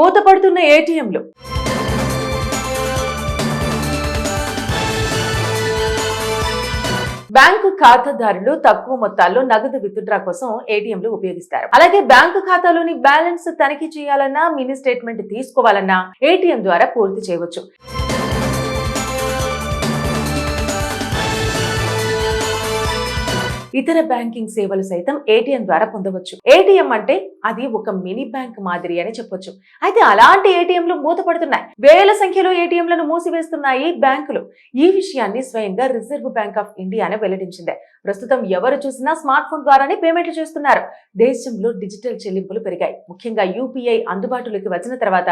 మూతపడుతున్న ఏటీఎంలు. Bank ఖాతాదారులు తక్కువ మొత్తాల్లో నగదు విత్డ్రా కోసం ఏటీఎంలు ఉపయోగిస్తారు. అలాగే బ్యాంకు ఖాతాలోని బ్యాలెన్స్ తనిఖీ చేయాలన్నా, మినీ స్టేట్మెంట్ తీసుకోవాలన్నా ఏటీఎం ద్వారా పూర్తి చేయవచ్చు. ఇతర బ్యాంకింగ్ సేవలు సైతం ఏటీఎం ద్వారా పొందవచ్చు. ఏటీఎం అంటే అది ఒక మినీ బ్యాంక్ మాదిరి అని చెప్పొచ్చు. అయితే అలాంటి ఏటీఎంలు మూతపడుతున్నాయి. వేల సంఖ్యలో ఏటీఎంలను మూసివేస్తున్నాయి బ్యాంకులు. ఈ విషయాన్ని స్వయంగా రిజర్వ్ బ్యాంక్ ఆఫ్ ఇండియానే వెల్లడించింది. ప్రస్తుతం ఎవరు చూసినా స్మార్ట్ ఫోన్ ద్వారానే పేమెంట్లు చేస్తున్నారు. దేశంలో డిజిటల్ చెల్లింపులు పెరిగాయి. ముఖ్యంగా యూపీఐ అందుబాటులోకి వచ్చిన తర్వాత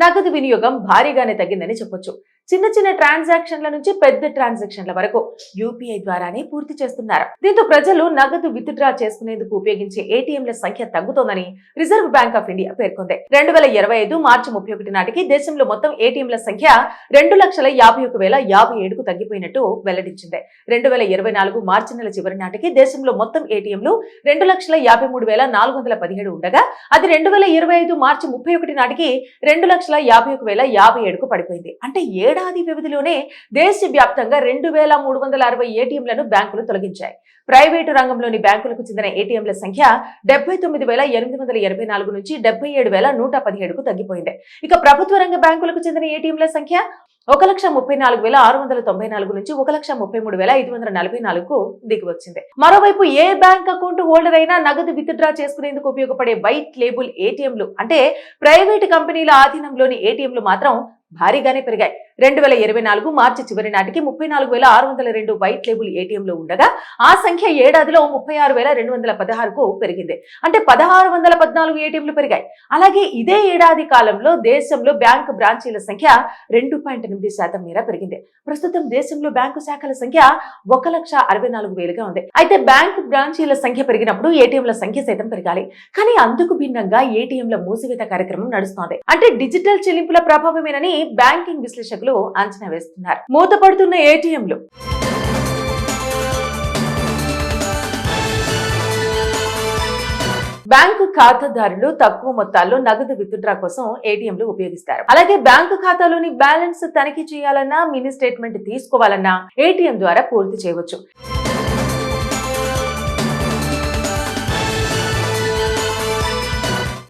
నగదు వినియోగం భారీగానే తగ్గిందని చెప్పొచ్చు. చిన్న చిన్న ట్రాన్సాక్షన్ల నుంచి పెద్ద ట్రాన్సాక్షన్ల వరకు యూపీఐ ద్వారానే పూర్తి చేస్తున్నారు. దీంతో ప్రజలు నగదు విత్డ్రా చేసుకునేందుకు ఉపయోగించే ఏటీఎంల సంఖ్య తగ్గుతోందని రిజర్వ్ బ్యాంక్ ఆఫ్ ఇండియా పేర్కొంది. 2025 మార్చి 31 నాటికి దేశంలో మొత్తం ఏటీఎంల సంఖ్య 2,51,057కు తగ్గిపోయినట్టు వెల్లడించింది. 2024 మార్చి నెల చివరి నాటికి దేశంలో మొత్తం ఏటీఎంలు 2,53,417 ఉండగా అది 2025 మార్చి 31 నాటికి 2,51,057కు పడిపోయింది. అంటే ఏడాది వ్యవధిలోనే దేశవ్యాప్తంగా 2,360 ఏటీఎంలను బ్యాంకులు తొలగించాయి. ప్రైవేటు రంగంలోని బ్యాంకులకు చెందిన ఏటీఎంల సంఖ్య 79,884 నుంచి 77,117కు తగ్గిపోయింది. ఇక ప్రభుత్వ రంగ బ్యాంకులకు చెందిన ఏటీఎంల సంఖ్య 1,34,694 నుంచి 1,33,544కు దిగివచ్చింది. మరోవైపు ఏ బ్యాంక్ అకౌంట్ హోల్డర్ అయినా నగదు విత్డ్రా చేసుకునేందుకు ఉపయోగపడే వైట్ లేబుల్ ఏటీఎంలు అంటే ప్రైవేటు కంపెనీల ఆధీనంలోని ఏటీఎంలు మాత్రం భారీగానే పెరిగాయి. 2024 మార్చి చివరి నాటికి 34,602 వైట్ లేబుల్ ఏటీఎంలు ఉండగా ఆ సంఖ్య ఏడాదిలో 36,216కు పెరిగింది. అంటే 1,614 ఏటీఎంలు పెరిగాయి. అలాగే ఇదే ఏడాది కాలంలో దేశంలో బ్యాంకు బ్రాంచీల సంఖ్య 2.8% మేర పెరిగింది. ప్రస్తుతం దేశంలో బ్యాంకు శాఖల సంఖ్య 1,64,000గా ఉంది. అయితే బ్యాంకు బ్రాంచీల సంఖ్య పెరిగినప్పుడు ఏటీఎంల సంఖ్య సైతం పెరగాలి. కానీ అందుకు భిన్నంగా ఏటీఎంల మూసివేత కార్యక్రమం నడుస్తోంది. అంటే డిజిటల్ చెల్లింపుల ప్రభావమేనని బ్యాంకింగ్ విశ్లేషకులు అంచనా వేస్తున్నారు. మూతపడుతున్న ఏటీఎంలు. బ్యాంకు ఖాతాదారులు తక్కువ మొత్తాల్లో నగదు విత్డ్రా కోసం ఏటీఎంలు ఉపయోగిస్తారు. అలాగే బ్యాంకు ఖాతాలోని బ్యాలెన్స్ తనిఖీ చేయాలన్నా, మినీ స్టేట్మెంట్ తీసుకోవాలన్నా ఏటీఎం ద్వారా పూర్తి చేయవచ్చు.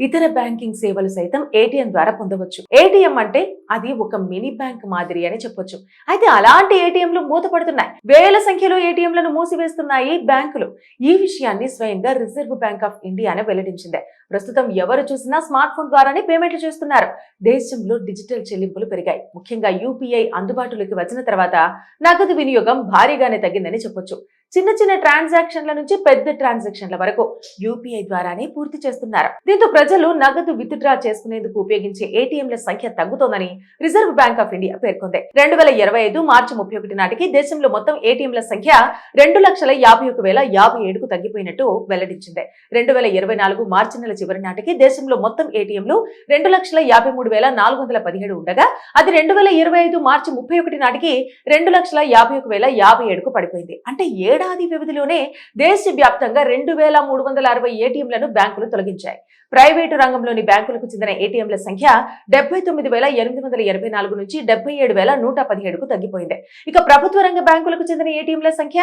ఇతర బ్యాంకింగ్ సేవలు సైతం ఏటీఎం ద్వారా పొందవచ్చు. ఏటీఎం అంటే అది ఒక మినీ బ్యాంక్ మాదిరి అని చెప్పొచ్చు. అయితే అలాంటి ఏటీఎంలు మూతపడుతున్నాయి. వేల సంఖ్యలో ఏటీఎంలను మూసివేస్తున్నాయి బ్యాంకులు. ఈ విషయాన్ని స్వయంగా రిజర్వ్ బ్యాంక్ ఆఫ్ ఇండియానే వెల్లడించింది. ప్రస్తుతం ఎవరు చూసినా స్మార్ట్ ఫోన్ ద్వారానే పేమెంట్లు చేస్తున్నారు. దేశంలో డిజిటల్ చెల్లింపులు పెరిగాయి. ముఖ్యంగా యూపీఐ అందుబాటులోకి వచ్చిన తర్వాత నగదు వినియోగం భారీగానే తగ్గిందని చెప్పొచ్చు. చిన్న చిన్న ట్రాన్సాక్షన్ల నుంచి పెద్ద ట్రాన్సాక్షన్ల వరకు యూపీఐ ద్వారానే పూర్తి చేస్తున్నారు. దీంతో ప్రజలు నగదు విత్డ్రా చేసుకునేందుకు ఉపయోగించే ఏటీఎంల సంఖ్య తగ్గుతోందని రిజర్వ్ బ్యాంక్ ఆఫ్ ఇండియా పేర్కొంది. 2025 మార్చి 31 నాటికి దేశంలో మొత్తం ఏటీఎంల సంఖ్య 2,51,057కు తగ్గిపోయినట్టు వెల్లడించింది. 2024 మార్చి నెల చివరి నాటికి దేశంలో మొత్తం ఏటీఎంలు 2,53,417 ఉండగా అది 2025 మార్చి 31 నాటికి 2,51,057కు పడిపోయింది. అంటే ఏడాది వ్యవధిలోనే దేశవ్యాప్తంగా 2,360 ఏటీఎంలను బ్యాంకులు తొలగించాయి. ప్రైవేటు రంగంలోని బ్యాంకులకు చెందిన ఏటీఎంల సంఖ్య 79,884 నుంచి 77,117కు తగ్గిపోయింది. ఇక ప్రభుత్వ రంగ బ్యాంకులకు చెందిన ఏటీఎంల సంఖ్య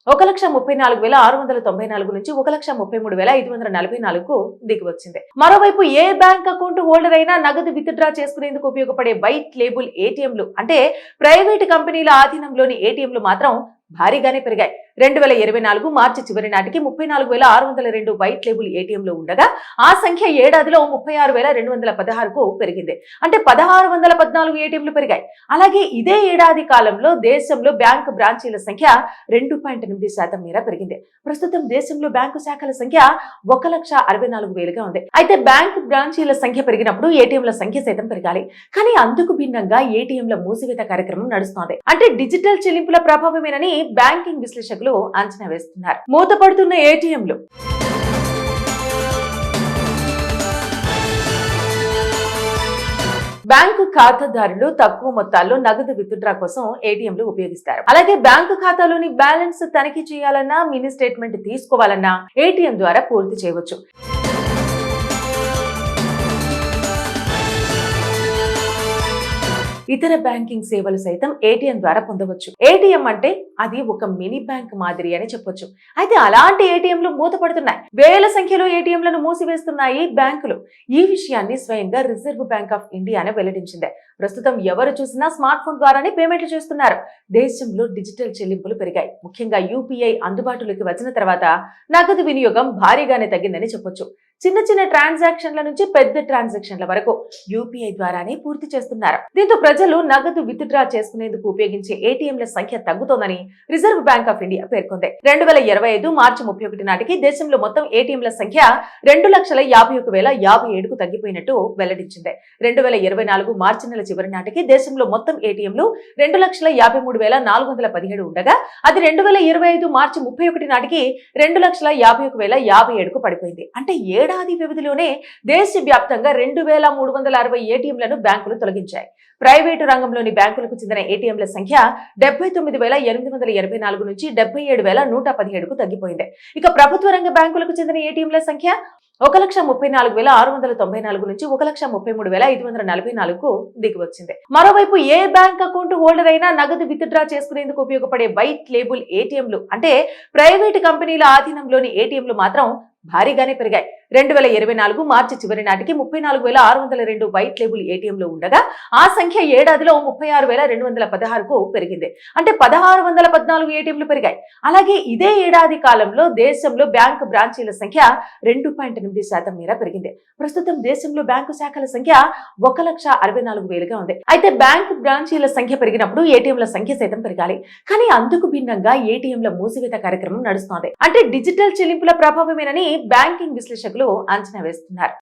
1,34,694 నుంచి 1,33,544కు దిగివచ్చింది. మరోవైపు ఏ బ్యాంక్ అకౌంట్ హోల్డర్ అయినా నగదు విత్డ్రా చేసుకునేందుకు ఉపయోగపడే వైట్ లేబుల్ ఏటీఎంలు అంటే ప్రైవేటు కంపెనీల ఆధీనంలోని ఏటీఎంలు మాత్రం భారీగానే పెరిగాయి. 2024 మార్చి చివరి నాటికి 34,602 వైట్ లేబుల్ ఏటీఎంలు ఉండగా ఆ సంఖ్య ఏడాదిలో 36,216కు పెరిగింది. అంటే 1,614 ఏటీఎంలు పెరిగాయి. అలాగే ఇదే ఏడాది కాలంలో దేశంలో బ్యాంకు బ్రాంచీల సంఖ్య 2.8% మేర పెరిగింది. ప్రస్తుతం దేశంలో బ్యాంకు శాఖల సంఖ్య 1,64,000గా ఉంది. అయితే బ్యాంకు బ్రాంచీల సంఖ్య పెరిగినప్పుడు ఏటీఎంల సంఖ్య సైతం పెరగాలి. కానీ అందుకు భిన్నంగా ఏటీఎంల మూసివేత కార్యక్రమం నడుస్తోంది. అంటే డిజిటల్ చెల్లింపుల ప్రభావమేనని బ్యాంకింగ్ విశ్లేషకులు అంచనా వేస్తున్నారు. మూతపడుతున్న ఏటీఎంలు. బ్యాంకు ఖాతాదారులు తక్కువ మొత్తాల్లో నగదు విత్డ్రా కోసం ఏటీఎంలు ఉపయోగిస్తారు. అలాగే బ్యాంకు ఖాతాలోని బ్యాలెన్స్ తనిఖీ చేయాలన్నా, మినీ స్టేట్మెంట్ తీసుకోవాలన్నా ఏటీఎం ద్వారా పూర్తి చేయవచ్చు. ఇతర బ్యాంకింగ్ సేవలు సైతం ఏటీఎం ద్వారా పొందవచ్చు. ఏటీఎం అంటే అది ఒక మినీ బ్యాంక్ మాదిరి అని చెప్పొచ్చు. అయితే అలాంటి ఏటీఎంలు మూతపడుతున్నాయి. వేల సంఖ్యలో ఏటీఎంలను మూసివేస్తున్నాయి బ్యాంకులు. ఈ విషయాన్ని స్వయంగా రిజర్వ్ బ్యాంక్ ఆఫ్ ఇండియానే వెల్లడించింది. ప్రస్తుతం ఎవరు చూసినా స్మార్ట్ ఫోన్ ద్వారానే పేమెంట్లు చేస్తున్నారు. దేశంలో డిజిటల్ చెల్లింపులు పెరిగాయి. ముఖ్యంగా యూపీఐ అందుబాటులోకి వచ్చిన తర్వాత నగదు వినియోగం భారీగానే తగ్గిందని చెప్పొచ్చు. చిన్న చిన్న ట్రాన్సాక్షన్ల నుంచి పెద్ద ట్రాన్సాక్షన్ల వరకు యూపీఐ ద్వారానే పూర్తి చేస్తున్నారు. దీంతో ప్రజలు నగదు విత్డ్రా చేసుకునేందుకు ఉపయోగించే ఏటీఎంల సంఖ్య తగ్గుతోందని రిజర్వ్ బ్యాంక్ ఆఫ్ ఇండియా పేర్కొంది. 2025 మార్చి 31 నాటికి దేశంలో మొత్తం ఏటీఎంల సంఖ్య 2,51,057కు తగ్గిపోయినట్టు వెల్లడించింది. 2024 మార్చి నెల చివరి నాటికి దేశంలో మొత్తం ఏటీఎంలు 2,53,417 ఉండగా అది 2025 మార్చి 31 నాటికి 2,51,057కు పడిపోయింది. అంటే ఏడాది వ్యవధిలోనే దేశవ్యాప్తంగా 2,360 ఏటీఎంలను బ్యాంకులు తొలగించాయి. ప్రైవేటు రంగంలోని బ్యాంకులకు చెందిన ఏటీఎంల సంఖ్య 79,884 నుంచి 77,117కు తగ్గిపోయింది. ఇక ప్రభుత్వ రంగ బ్యాంకులకు చెందిన ఏటీఎంల సంఖ్య 1,34,694 నుంచి 1,33,544కు దిగివచ్చింది. మరోవైపు ఏ బ్యాంక్ అకౌంట్ హోల్డర్ అయినా నగదు విత్డ్రా చేసుకునేందుకు ఉపయోగపడే వైట్ లేబుల్ ఏటీఎంలు అంటే ప్రైవేటు కంపెనీల ఆధీనంలోని ఏటీఎంలు మాత్రం భారీగానే పెరిగాయి. 2024 మార్చి చివరి నాటికి 34,602 వైట్ లేబుల్ ఏటీఎంలు ఉండగా ఆ సంఖ్య ఏడాదిలో 36,216కు పెరిగింది. అంటే 1,614 ఏటీఎంలు పెరిగాయి. అలాగే ఇదే ఏడాది కాలంలో దేశంలో బ్యాంకు బ్రాంచీల సంఖ్య 2.8% మేర పెరిగింది. ప్రస్తుతం దేశంలో బ్యాంకు శాఖల సంఖ్య 1,64,000గా ఉంది. అయితే బ్యాంకు బ్రాంచీల సంఖ్య పెరిగినప్పుడు ఏటీఎంల సంఖ్య సైతం పెరగాలి. కానీ అందుకు భిన్నంగా ఏటీఎంల మూసివేత కార్యక్రమం నడుస్తోంది. అంటే డిజిటల్ చెల్లింపుల ప్రభావమేనని బ్యాంకింగ్ విశ్లేషకులు అంచనా వేస్తున్నారు.